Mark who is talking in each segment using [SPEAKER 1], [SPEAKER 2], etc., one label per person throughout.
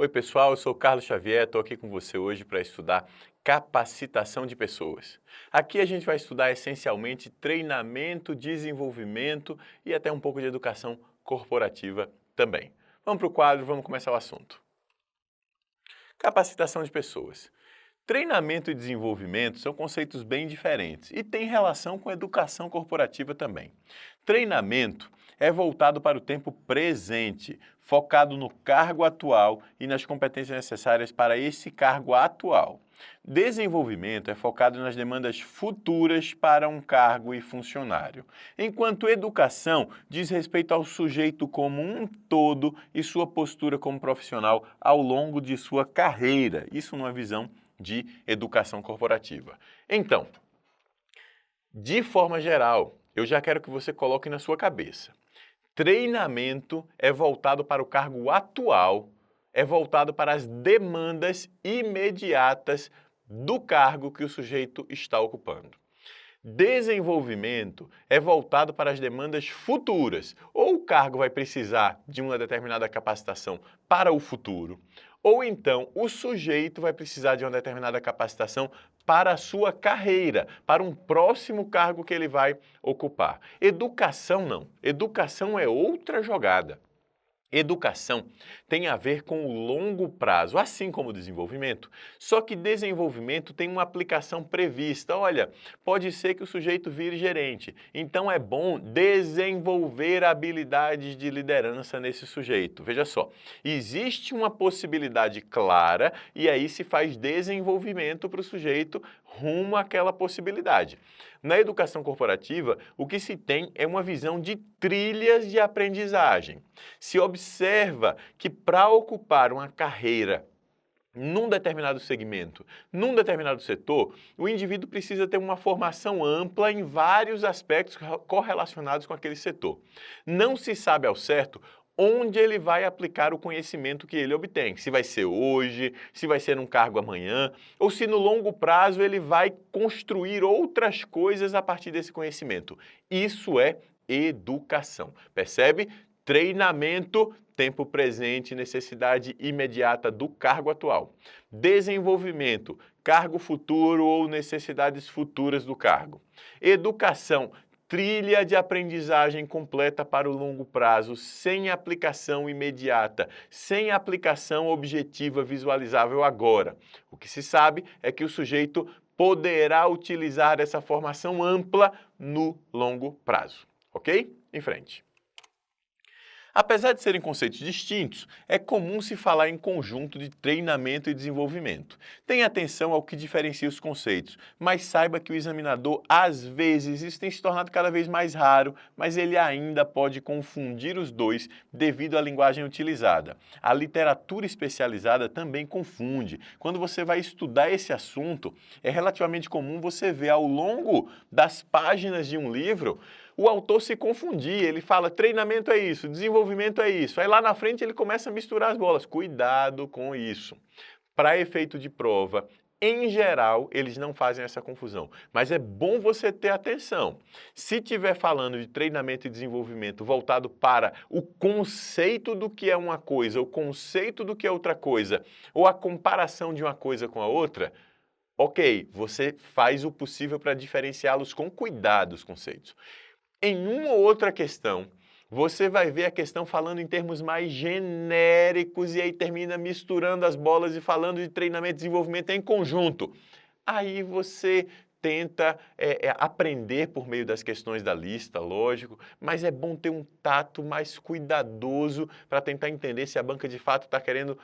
[SPEAKER 1] Oi pessoal, eu sou o Carlos Xavier, estou aqui com você hoje para estudar capacitação de pessoas. Aqui a gente vai estudar essencialmente treinamento, desenvolvimento e até um pouco de educação corporativa também. Vamos para o quadro, vamos começar o assunto. Capacitação de pessoas. Treinamento e desenvolvimento são conceitos bem diferentes e têm relação com educação corporativa também. Treinamento é voltado para o tempo presente, focado no cargo atual e nas competências necessárias para esse cargo atual. Desenvolvimento é focado nas demandas futuras para um cargo e funcionário, enquanto educação diz respeito ao sujeito como um todo e sua postura como profissional ao longo de sua carreira. Isso numa visão de educação corporativa. Então, de forma geral, eu já quero que você coloque na sua cabeça. Treinamento é voltado para o cargo atual, é voltado para as demandas imediatas do cargo que o sujeito está ocupando. Desenvolvimento é voltado para as demandas futuras. Ou o cargo vai precisar de uma determinada capacitação para o futuro, ou então o sujeito vai precisar de uma determinada capacitação para a sua carreira, para um próximo cargo que ele vai ocupar. Educação não. Educação é outra jogada. Educação tem a ver com o longo prazo, assim como o desenvolvimento. Só que desenvolvimento tem uma aplicação prevista. Olha, pode ser que o sujeito vire gerente. Então é bom desenvolver habilidades de liderança nesse sujeito. Veja só, existe uma possibilidade clara e aí se faz desenvolvimento para o sujeito rumo àquela possibilidade. Na educação corporativa, o que se tem é uma visão de trilhas de aprendizagem. Se observa que para ocupar uma carreira num determinado segmento, num determinado setor, o indivíduo precisa ter uma formação ampla em vários aspectos correlacionados com aquele setor. Não se sabe ao certo onde ele vai aplicar o conhecimento que ele obtém. Se vai ser hoje, se vai ser num cargo amanhã, ou se no longo prazo ele vai construir outras coisas a partir desse conhecimento. Isso é educação. Percebe? Treinamento, tempo presente, necessidade imediata do cargo atual. Desenvolvimento, cargo futuro ou necessidades futuras do cargo. Educação, trilha de aprendizagem completa para o longo prazo, sem aplicação imediata, sem aplicação objetiva visualizável agora. O que se sabe é que o sujeito poderá utilizar essa formação ampla no longo prazo. Ok? Em frente. Apesar de serem conceitos distintos, é comum se falar em conjunto de treinamento e desenvolvimento. Tenha atenção ao que diferencia os conceitos, mas saiba que o examinador, às vezes, isso tem se tornado cada vez mais raro, mas ele ainda pode confundir os dois devido à linguagem utilizada. A literatura especializada também confunde. Quando você vai estudar esse assunto, é relativamente comum você ver ao longo das páginas de um livro o autor se confundir, ele fala treinamento é isso, desenvolvimento é isso, aí lá na frente ele começa a misturar as bolas. Cuidado com isso. Para efeito de prova, em geral, eles não fazem essa confusão, mas é bom você ter atenção. Se estiver falando de treinamento e desenvolvimento voltado para o conceito do que é uma coisa, o conceito do que é outra coisa, ou a comparação de uma coisa com a outra, ok, você faz o possível para diferenciá-los com cuidado, os conceitos. Em uma ou outra questão, você vai ver a questão falando em termos mais genéricos e aí termina misturando as bolas e falando de treinamento e desenvolvimento em conjunto. Aí você tenta aprender por meio das questões da lista, lógico, mas é bom ter um tato mais cuidadoso para tentar entender se a banca de fato está querendo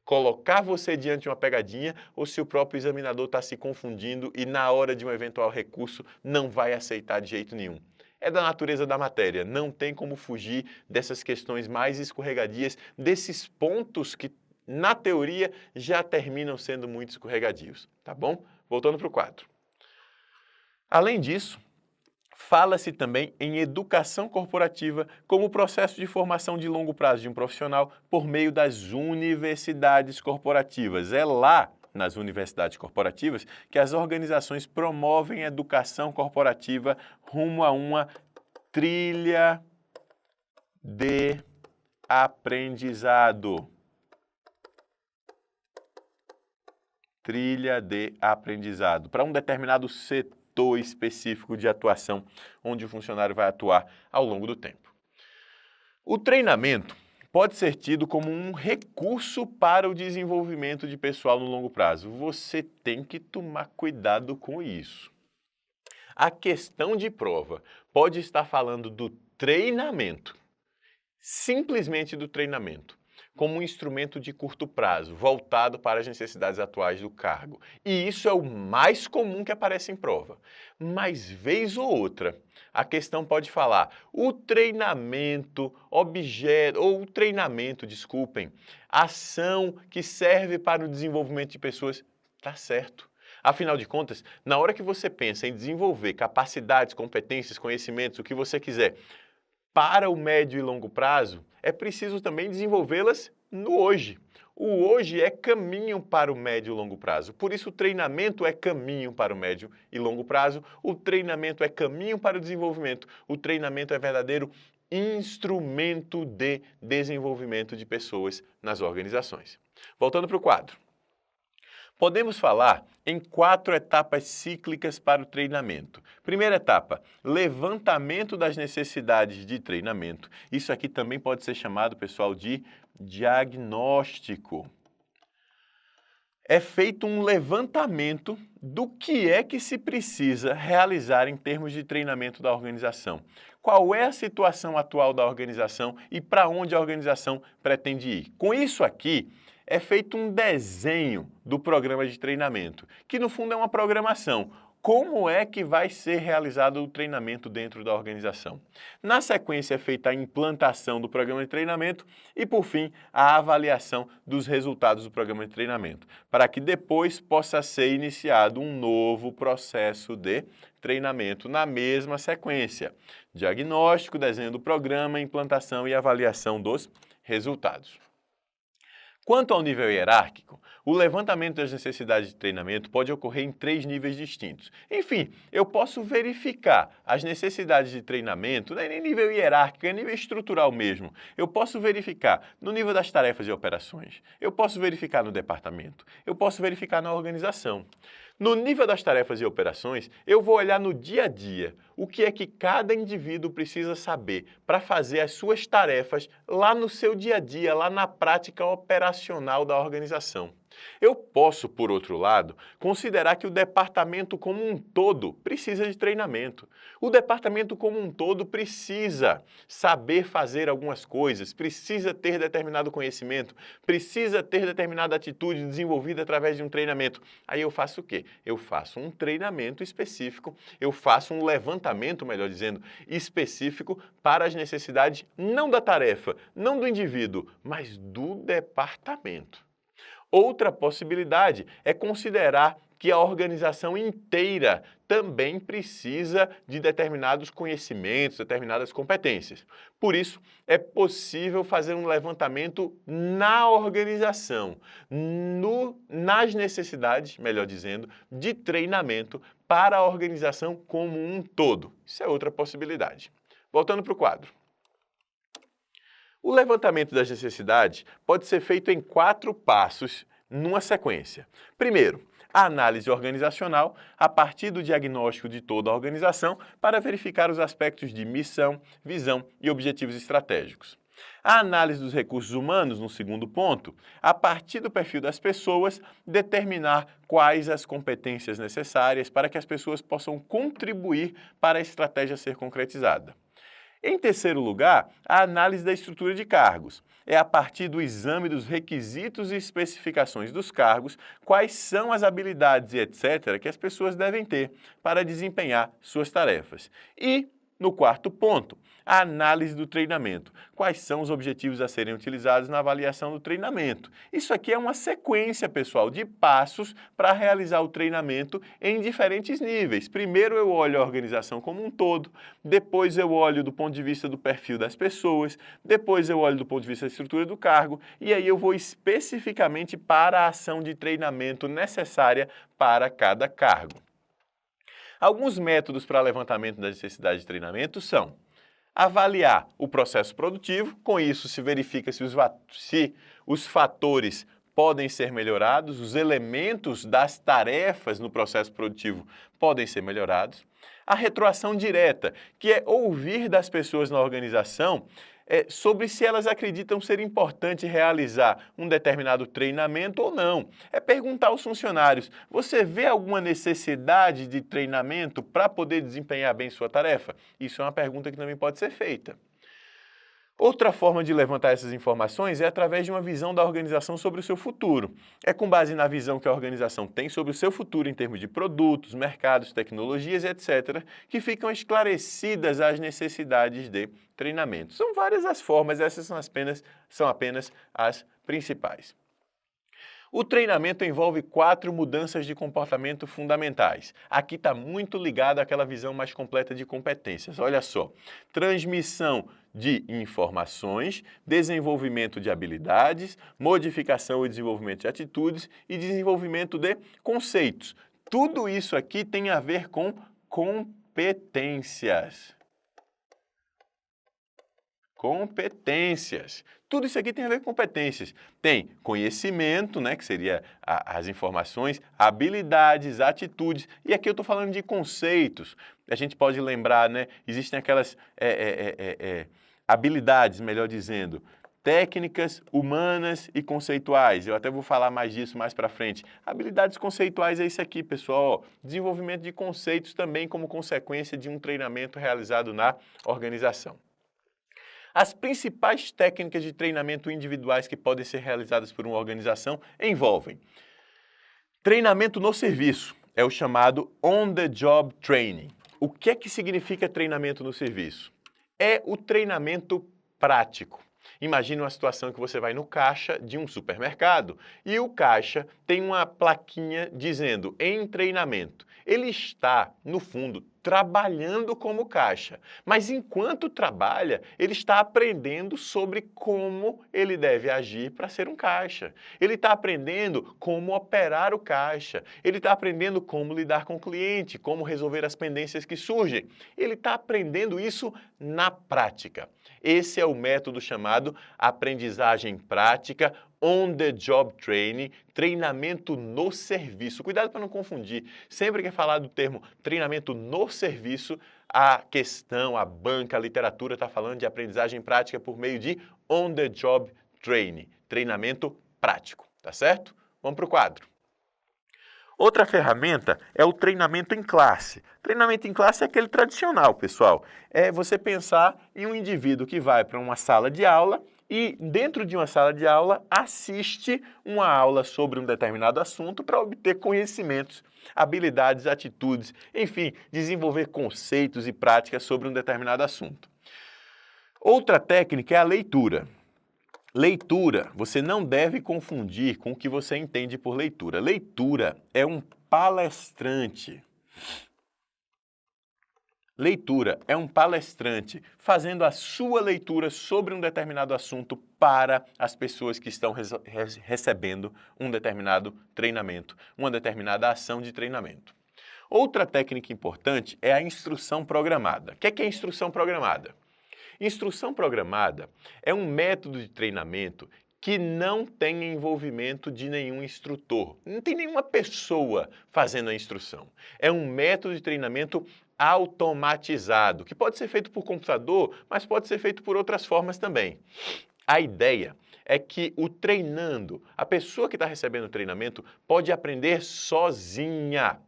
[SPEAKER 1] colocar você diante de uma pegadinha ou se o próprio examinador está se confundindo e na hora de um eventual recurso não vai aceitar de jeito nenhum. É da natureza da matéria, não tem como fugir dessas questões mais escorregadias, desses pontos que, na teoria, já terminam sendo muito escorregadios, tá bom? Voltando para o quadro. Além disso, fala-se também em educação corporativa como processo de formação de longo prazo de um profissional por meio das universidades corporativas. É lá, nas universidades corporativas, que as organizações promovem a educação corporativa rumo a uma trilha de aprendizado. trilha de aprendizado, para um determinado setor específico de atuação, onde o funcionário vai atuar ao longo do tempo. O treinamento pode ser tido como um recurso para o desenvolvimento de pessoal no longo prazo. Você tem que tomar cuidado com isso. A questão de prova pode estar falando do treinamento, simplesmente do treinamento, como um instrumento de curto prazo, voltado para as necessidades atuais do cargo. E isso é o mais comum que aparece em prova. Mas, vez ou outra, a questão pode falar o treinamento, ação que serve para o desenvolvimento de pessoas, tá certo. Afinal de contas, na hora que você pensa em desenvolver capacidades, competências, conhecimentos, o que você quiser, para o médio e longo prazo, é preciso também desenvolvê-las no hoje. O hoje é caminho para o médio e longo prazo. Por isso, o treinamento é caminho para o médio e longo prazo. O treinamento é caminho para o desenvolvimento. O treinamento é verdadeiro instrumento de desenvolvimento de pessoas nas organizações. Voltando para o quadro. Podemos falar em 4 etapas cíclicas para o treinamento. Primeira etapa, levantamento das necessidades de treinamento. Isso aqui também pode ser chamado, pessoal, de diagnóstico. É feito um levantamento do que é que se precisa realizar em termos de treinamento da organização. Qual é a situação atual da organização e para onde a organização pretende ir. Com isso aqui, é feito um desenho do programa de treinamento, que no fundo é uma programação. Como é que vai ser realizado o treinamento dentro da organização? Na sequência é feita a implantação do programa de treinamento e, por fim, a avaliação dos resultados do programa de treinamento, para que depois possa ser iniciado um novo processo de treinamento na mesma sequência. Diagnóstico, desenho do programa, implantação e avaliação dos resultados. Quanto ao nível hierárquico, o levantamento das necessidades de treinamento pode ocorrer em 3 níveis distintos. Enfim, eu posso verificar as necessidades de treinamento, não é nem nível hierárquico, é nível estrutural mesmo. Eu posso verificar no nível das tarefas e operações, eu posso verificar no departamento, eu posso verificar na organização. No nível das tarefas e operações, eu vou olhar no dia a dia o que é que cada indivíduo precisa saber para fazer as suas tarefas lá no seu dia a dia, lá na prática operacional da organização. Eu posso, por outro lado, considerar que o departamento como um todo precisa de treinamento. O departamento como um todo precisa saber fazer algumas coisas, precisa ter determinado conhecimento, precisa ter determinada atitude desenvolvida através de um treinamento. Aí eu faço o quê? Eu faço um treinamento específico, eu faço um levantamento, melhor dizendo, específico para as necessidades não da tarefa, não do indivíduo, mas do departamento. Outra possibilidade é considerar que a organização inteira também precisa de determinados conhecimentos, determinadas competências. Por isso, é possível fazer um levantamento na organização, nas necessidades, melhor dizendo, de treinamento para a organização como um todo. Isso é outra possibilidade. Voltando para o quadro. O levantamento das necessidades pode ser feito em 4 passos numa sequência. Primeiro, a análise organizacional a partir do diagnóstico de toda a organização para verificar os aspectos de missão, visão e objetivos estratégicos. A análise dos recursos humanos, no segundo ponto, a partir do perfil das pessoas, determinar quais as competências necessárias para que as pessoas possam contribuir para a estratégia ser concretizada. Em terceiro lugar, a análise da estrutura de cargos. É a partir do exame dos requisitos e especificações dos cargos, quais são as habilidades e etc. que as pessoas devem ter para desempenhar suas tarefas. E, no quarto ponto, a análise do treinamento. Quais são os objetivos a serem utilizados na avaliação do treinamento? Isso aqui é uma sequência, pessoal, de passos para realizar o treinamento em diferentes níveis. Primeiro eu olho a organização como um todo, depois eu olho do ponto de vista do perfil das pessoas, depois eu olho do ponto de vista da estrutura do cargo e aí eu vou especificamente para a ação de treinamento necessária para cada cargo. Alguns métodos para levantamento das necessidades de treinamento são avaliar o processo produtivo, com isso se verifica se os fatores podem ser melhorados, os elementos das tarefas no processo produtivo podem ser melhorados. A retroação direta, que é ouvir das pessoas na organização sobre se elas acreditam ser importante realizar um determinado treinamento ou não. É perguntar aos funcionários, você vê alguma necessidade de treinamento para poder desempenhar bem sua tarefa? Isso é uma pergunta que também pode ser feita. Outra forma de levantar essas informações é através de uma visão da organização sobre o seu futuro. É com base na visão que a organização tem sobre o seu futuro em termos de produtos, mercados, tecnologias, etc., que ficam esclarecidas as necessidades de treinamento. São várias as formas, essas são apenas as principais. O treinamento envolve 4 mudanças de comportamento fundamentais. Aqui está muito ligado àquela visão mais completa de competências. Olha só, transmissão de informações, desenvolvimento de habilidades, modificação e desenvolvimento de atitudes e desenvolvimento de conceitos. Tudo isso aqui tem a ver com competências. Competências. Tudo isso aqui tem a ver com competências. Tem conhecimento, né, que seria as informações, habilidades, atitudes. E aqui eu estou falando de conceitos. A gente pode lembrar, né, existem aquelas habilidades, melhor dizendo, técnicas, humanas e conceituais. Eu até vou falar mais disso mais para frente. Habilidades conceituais é isso aqui, pessoal. Desenvolvimento de conceitos também como consequência de um treinamento realizado na organização. As principais técnicas de treinamento individuais que podem ser realizadas por uma organização envolvem treinamento no serviço, é o chamado on-the-job training. O que é que significa treinamento no serviço? É o treinamento prático. Imagine uma situação que você vai no caixa de um supermercado e o caixa tem uma plaquinha dizendo em treinamento. Ele está, no fundo, trabalhando como caixa, mas enquanto trabalha, ele está aprendendo sobre como ele deve agir para ser um caixa. Ele está aprendendo como operar o caixa, ele está aprendendo como lidar com o cliente, como resolver as pendências que surgem. Ele está aprendendo isso na prática. Esse é o método chamado aprendizagem prática, on-the-job training, treinamento no serviço. Cuidado para não confundir. Sempre que é falar do termo treinamento no serviço, a questão, a banca, a literatura está falando de aprendizagem prática por meio de on-the-job training, treinamento prático, tá certo? Vamos para o quadro. Outra ferramenta é o treinamento em classe. Treinamento em classe é aquele tradicional, pessoal. É você pensar em um indivíduo que vai para uma sala de aula e, dentro de uma sala de aula, assiste uma aula sobre um determinado assunto para obter conhecimentos, habilidades, atitudes, enfim, desenvolver conceitos e práticas sobre um determinado assunto. Outra técnica é a leitura. Leitura, você não deve confundir com o que você entende por leitura. Leitura é um palestrante. Leitura é um palestrante fazendo a sua leitura sobre um determinado assunto para as pessoas que estão recebendo um determinado treinamento, uma determinada ação de treinamento. Outra técnica importante é a instrução programada. O que é instrução programada? Instrução programada é um método de treinamento que não tem envolvimento de nenhum instrutor. Não tem nenhuma pessoa fazendo a instrução. É um método de treinamento automatizado, que pode ser feito por computador, mas pode ser feito por outras formas também. A ideia é que o treinando, a pessoa que está recebendo o treinamento pode aprender sozinha.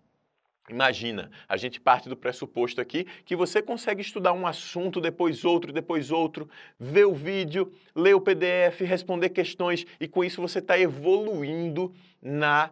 [SPEAKER 1] Imagina, a gente parte do pressuposto aqui que você consegue estudar um assunto, depois outro, ver o vídeo, ler o PDF, responder questões e com isso você está evoluindo na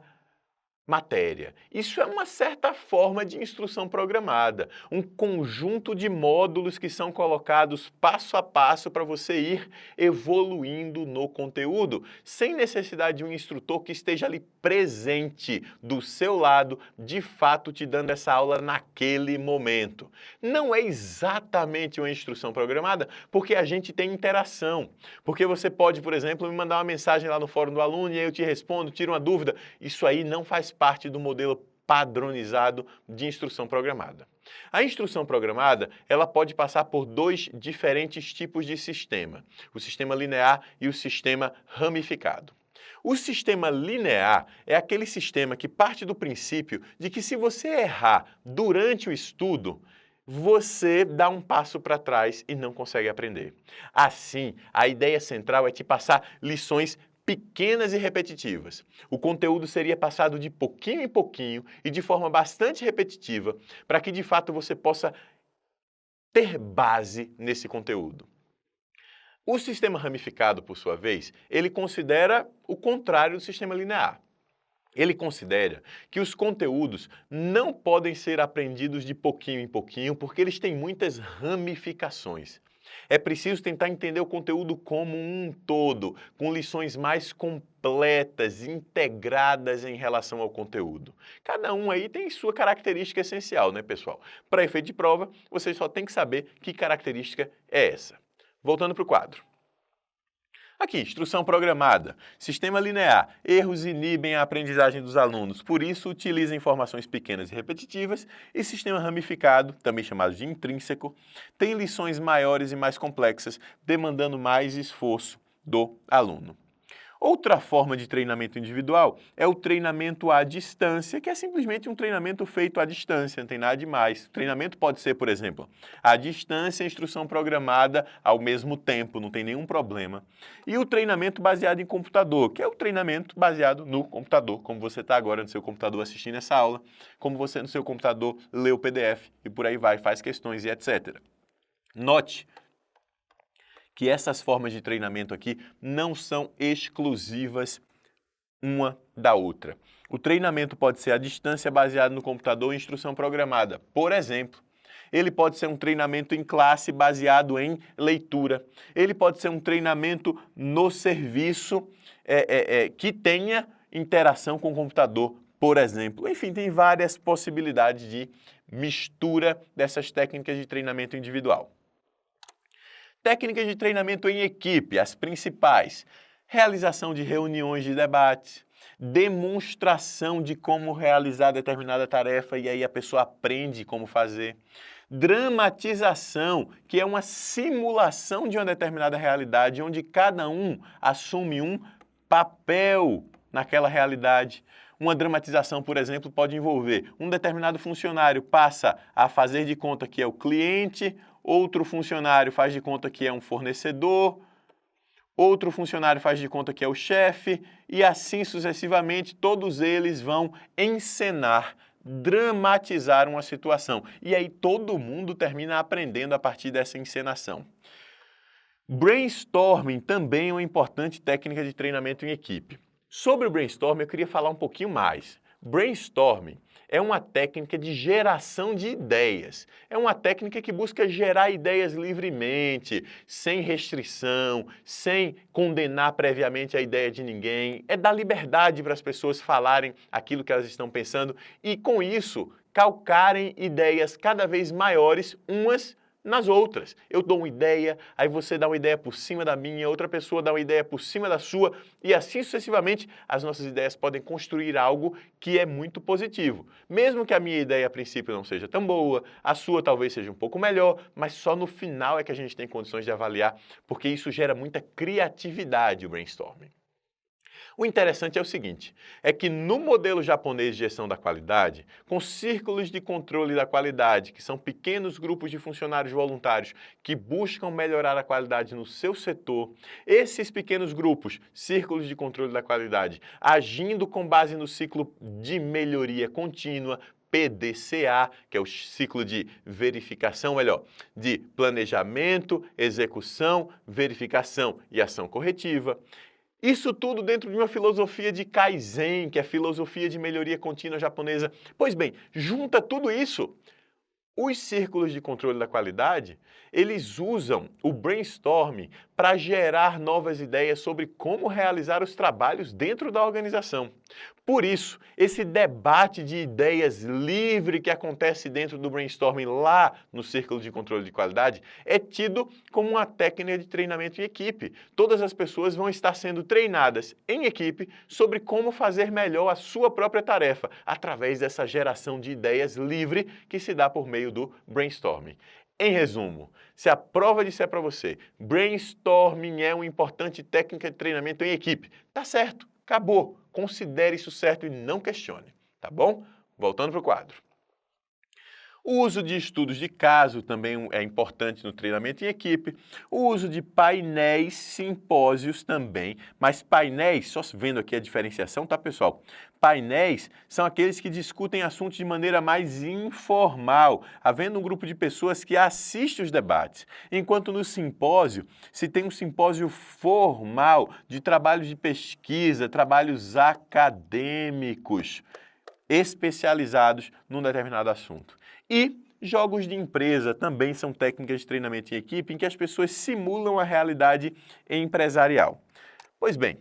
[SPEAKER 1] matéria. Isso é uma certa forma de instrução programada, um conjunto de módulos que são colocados passo a passo para você ir evoluindo no conteúdo, sem necessidade de um instrutor que esteja ali presente do seu lado, de fato te dando essa aula naquele momento. Não é exatamente uma instrução programada, porque a gente tem interação. Porque você pode, por exemplo, me mandar uma mensagem lá no fórum do aluno e aí eu te respondo, tiro uma dúvida. Isso aí não faz parte do modelo padronizado de instrução programada. A instrução programada, ela pode passar por 2 diferentes tipos de sistema, o sistema linear e o sistema ramificado. O sistema linear é aquele sistema que parte do princípio de que se você errar durante o estudo, você dá um passo para trás e não consegue aprender. Assim, a ideia central é te passar lições pequenas e repetitivas. O conteúdo seria passado de pouquinho em pouquinho e de forma bastante repetitiva, para que de fato você possa ter base nesse conteúdo. O sistema ramificado, por sua vez, ele considera o contrário do sistema linear. Ele considera que os conteúdos não podem ser aprendidos de pouquinho em pouquinho, porque eles têm muitas ramificações. É preciso tentar entender o conteúdo como um todo, com lições mais completas, integradas em relação ao conteúdo. Cada um aí tem sua característica essencial, né, pessoal? Para efeito de prova, você só tem que saber que característica é essa. Voltando para o quadro. Aqui, instrução programada, sistema linear, erros inibem a aprendizagem dos alunos, por isso utiliza informações pequenas e repetitivas, e sistema ramificado, também chamado de intrínseco, tem lições maiores e mais complexas, demandando mais esforço do aluno. Outra forma de treinamento individual é o treinamento à distância, que é simplesmente um treinamento feito à distância, não tem nada demais. O treinamento pode ser, por exemplo, à distância e instrução programada ao mesmo tempo, não tem nenhum problema. E o treinamento baseado em computador, que é o treinamento baseado no computador, como você está agora no seu computador assistindo essa aula, como você no seu computador lê o PDF e por aí vai, faz questões e etc. Note que essas formas de treinamento aqui não são exclusivas uma da outra. O treinamento pode ser à distância baseado no computador e instrução programada. Por exemplo, ele pode ser um treinamento em classe baseado em leitura. Ele pode ser um treinamento no serviço que tenha interação com o computador, por exemplo. Enfim, tem várias possibilidades de mistura dessas técnicas de treinamento individual. Técnicas de treinamento em equipe, as principais: realização de reuniões de debate, demonstração de como realizar determinada tarefa e aí a pessoa aprende como fazer, dramatização, que é uma simulação de uma determinada realidade onde cada um assume um papel naquela realidade. Uma dramatização, por exemplo, pode envolver um determinado funcionário passa a fazer de conta que é o cliente, outro funcionário faz de conta que é um fornecedor, outro funcionário faz de conta que é o chefe, e assim sucessivamente todos eles vão encenar, dramatizar uma situação. E aí todo mundo termina aprendendo a partir dessa encenação. Brainstorming também é uma importante técnica de treinamento em equipe. Sobre o brainstorming eu queria falar um pouquinho mais. Brainstorming é uma técnica de geração de ideias. É uma técnica que busca gerar ideias livremente, sem restrição, sem condenar previamente a ideia de ninguém. É dar liberdade para as pessoas falarem aquilo que elas estão pensando e, com isso, calcarem ideias cada vez maiores umas nas outras. Eu dou uma ideia, aí você dá uma ideia por cima da minha, outra pessoa dá uma ideia por cima da sua, e assim sucessivamente as nossas ideias podem construir algo que é muito positivo. Mesmo que a minha ideia a princípio não seja tão boa, a sua talvez seja um pouco melhor, mas só no final é que a gente tem condições de avaliar, porque isso gera muita criatividade, o brainstorming. O interessante é o seguinte, é que no modelo japonês de gestão da qualidade, com círculos de controle da qualidade, que são pequenos grupos de funcionários voluntários que buscam melhorar a qualidade no seu setor, esses pequenos grupos, círculos de controle da qualidade, agindo com base no ciclo de melhoria contínua, PDCA, que é o ciclo de verificação, melhor, de planejamento, execução, verificação e ação corretiva. Isso tudo dentro de uma filosofia de Kaizen, que é a filosofia de melhoria contínua japonesa. Pois bem, junta tudo isso. Os círculos de controle da qualidade, eles usam o brainstorming para gerar novas ideias sobre como realizar os trabalhos dentro da organização. Por isso, esse debate de ideias livre que acontece dentro do brainstorming lá no círculo de controle de qualidade é tido como uma técnica de treinamento em equipe. Todas as pessoas vão estar sendo treinadas em equipe sobre como fazer melhor a sua própria tarefa, através dessa geração de ideias livre que se dá por meio do brainstorming. Em resumo, se a prova disser para você, brainstorming é uma importante técnica de treinamento em equipe, tá certo. Acabou. Considere isso certo e não questione, tá bom? Voltando para o quadro. O uso de estudos de caso também é importante no treinamento em equipe. O uso de painéis, simpósios também. Mas painéis, só vendo aqui a diferenciação, tá, pessoal? Painéis são aqueles que discutem assuntos de maneira mais informal, havendo um grupo de pessoas que assiste os debates. Enquanto no simpósio, se tem um simpósio formal de trabalhos de pesquisa, trabalhos acadêmicos, especializados num determinado assunto. E jogos de empresa também são técnicas de treinamento em equipe em que as pessoas simulam a realidade empresarial. Pois bem,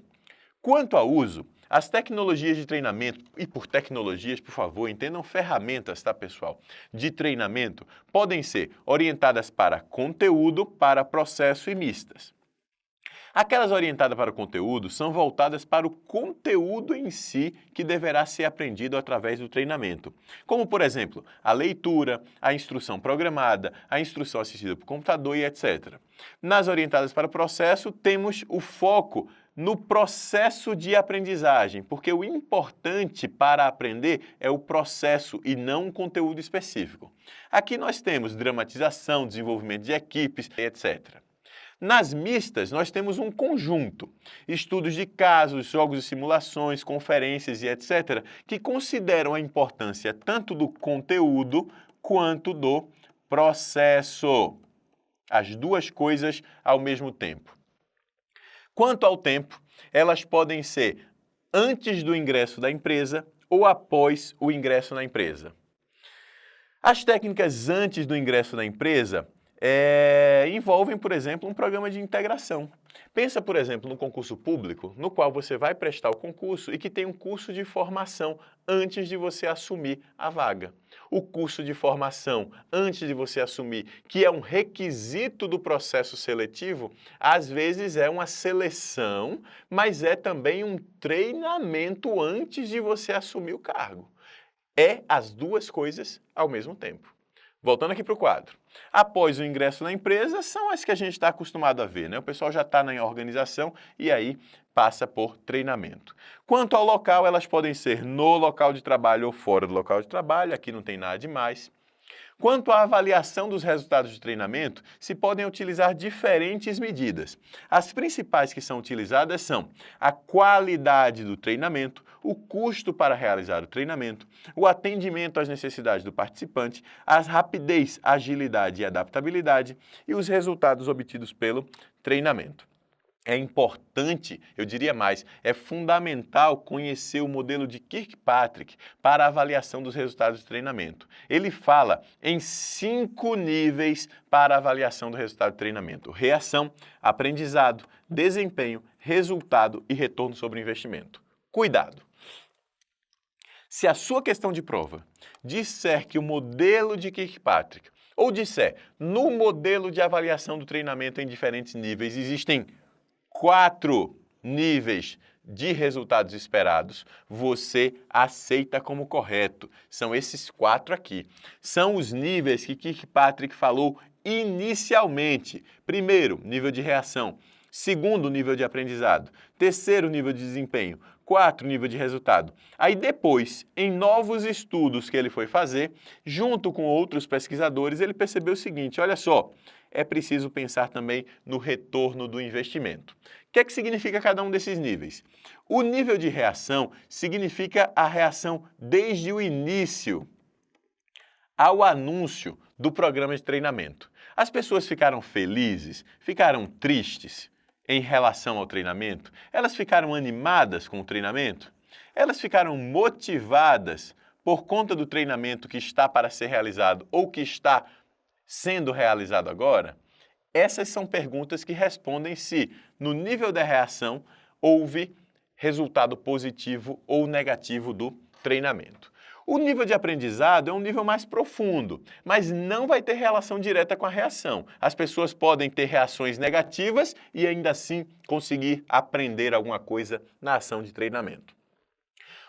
[SPEAKER 1] quanto ao uso, as tecnologias de treinamento, e por tecnologias, por favor, entendam ferramentas, tá, pessoal? De treinamento podem ser orientadas para conteúdo, para processo e mistas. Aquelas orientadas para o conteúdo são voltadas para o conteúdo em si que deverá ser aprendido através do treinamento, como, por exemplo, a leitura, a instrução programada, a instrução assistida por computador e etc. Nas orientadas para o processo, temos o foco no processo de aprendizagem, porque o importante para aprender é o processo e não um conteúdo específico. Aqui nós temos dramatização, desenvolvimento de equipes, etc. Nas mistas, nós temos um conjunto, estudos de casos, jogos de simulações, conferências e etc., que consideram a importância tanto do conteúdo quanto do processo. As duas coisas ao mesmo tempo. Quanto ao tempo, elas podem ser antes do ingresso da empresa ou após o ingresso na empresa. As técnicas antes do ingresso na empresa envolvem, por exemplo, um programa de integração. Pensa, por exemplo, no concurso público, no qual você vai prestar o concurso e que tem um curso de formação antes de você assumir a vaga. O curso de formação antes de você assumir, que é um requisito do processo seletivo, às vezes é uma seleção, mas é também um treinamento antes de você assumir o cargo. É as duas coisas ao mesmo tempo. Voltando aqui para o quadro. Após o ingresso na empresa, são as que a gente está acostumado a ver, né? O pessoal já está na organização e aí passa por treinamento. Quanto ao local, elas podem ser no local de trabalho ou fora do local de trabalho, aqui não tem nada demais. Quanto à avaliação dos resultados de treinamento, se podem utilizar diferentes medidas. As principais que são utilizadas são a qualidade do treinamento, o custo para realizar o treinamento, o atendimento às necessidades do participante, a rapidez, agilidade e adaptabilidade e os resultados obtidos pelo treinamento. É importante, eu diria mais, é fundamental conhecer o modelo de Kirkpatrick para a avaliação dos resultados de treinamento. Ele fala em 5 níveis para a avaliação do resultado de treinamento: reação, aprendizado, desempenho, resultado e retorno sobre o investimento. Cuidado! Se a sua questão de prova disser que o modelo de Kirkpatrick, ou disser no modelo de avaliação do treinamento em diferentes níveis existem 4 níveis de resultados esperados, você aceita como correto. São esses 4 aqui. São os níveis que Kirkpatrick falou inicialmente. Primeiro, nível de reação. Segundo, nível de aprendizado. Terceiro, nível de desempenho. 4, nível de resultado. Aí depois, em novos estudos que ele foi fazer, junto com outros pesquisadores, ele percebeu o seguinte: olha só, é preciso pensar também no retorno do investimento. O que é que significa cada um desses níveis? O nível de reação significa a reação desde o início ao anúncio do programa de treinamento. As pessoas ficaram felizes, ficaram tristes em relação ao treinamento? Elas ficaram animadas com o treinamento? Elas ficaram motivadas por conta do treinamento que está para ser realizado ou que está sendo realizado agora? Essas são perguntas que respondem se, no nível da reação, houve resultado positivo ou negativo do treinamento. O nível de aprendizado é um nível mais profundo, mas não vai ter relação direta com a reação. As pessoas podem ter reações negativas e ainda assim conseguir aprender alguma coisa na ação de treinamento.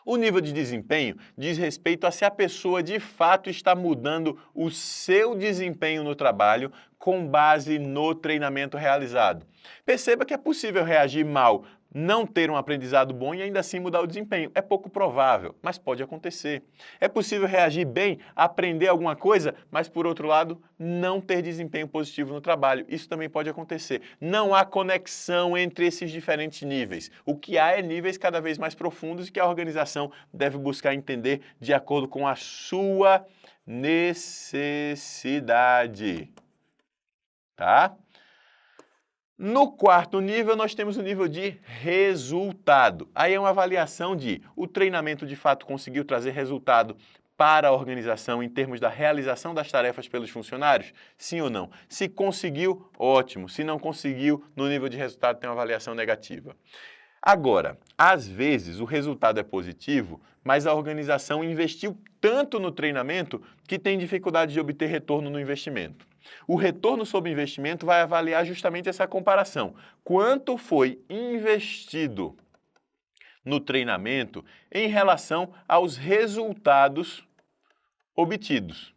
[SPEAKER 1] O nível de desempenho diz respeito a se a pessoa de fato está mudando o seu desempenho no trabalho com base no treinamento realizado. Perceba que é possível reagir mal não ter um aprendizado bom e ainda assim mudar o desempenho. É pouco provável, mas pode acontecer. É possível reagir bem, aprender alguma coisa, mas por outro lado, não ter desempenho positivo no trabalho. Isso também pode acontecer. Não há conexão entre esses diferentes níveis. O que há é níveis cada vez mais profundos e que a organização deve buscar entender de acordo com a sua necessidade. Tá? No quarto nível, nós temos o nível de resultado. Aí é uma avaliação de o treinamento de fato conseguiu trazer resultado para a organização em termos da realização das tarefas pelos funcionários? Sim ou não? Se conseguiu, ótimo. Se não conseguiu, no nível de resultado tem uma avaliação negativa. Agora, às vezes o resultado é positivo, mas a organização investiu tanto no treinamento que tem dificuldade de obter retorno no investimento. O retorno sobre investimento vai avaliar justamente essa comparação. Quanto foi investido no treinamento em relação aos resultados obtidos?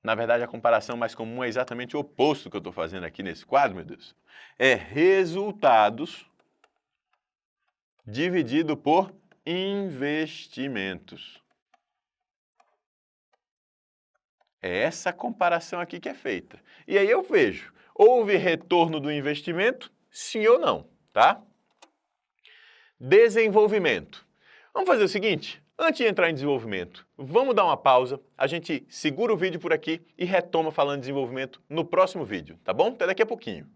[SPEAKER 1] Na verdade, a comparação mais comum é exatamente o oposto que eu estou fazendo aqui nesse quadro, meu Deus. É resultados dividido por investimentos. É essa comparação aqui que é feita. E aí eu vejo, houve retorno do investimento? Sim ou não, tá? Desenvolvimento. Vamos fazer o seguinte, antes de entrar em desenvolvimento, vamos dar uma pausa, a gente segura o vídeo por aqui e retoma falando de desenvolvimento no próximo vídeo, tá bom? Até daqui a pouquinho.